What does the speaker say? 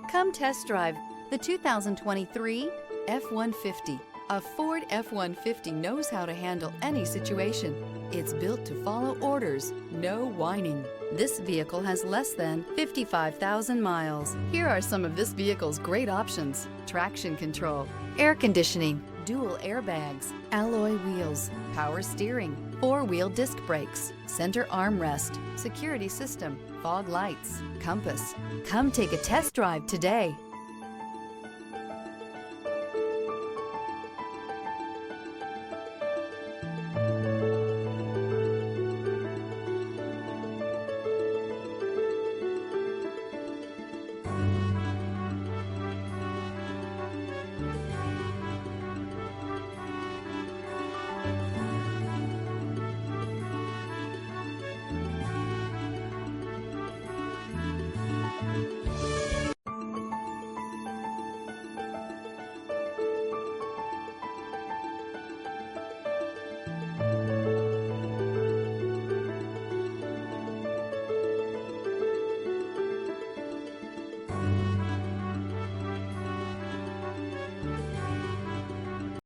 Come test drive the 2023 F-150. A Ford F-150 knows how to handle any situation. It's built to follow orders, no whining. This vehicle has less than 55,000 miles. Here are some of this vehicle's great options: traction control, air conditioning, dual airbags, alloy wheels, power steering, four-wheel disc brakes, center armrest, security system, fog lights, compass. Come take a test drive today.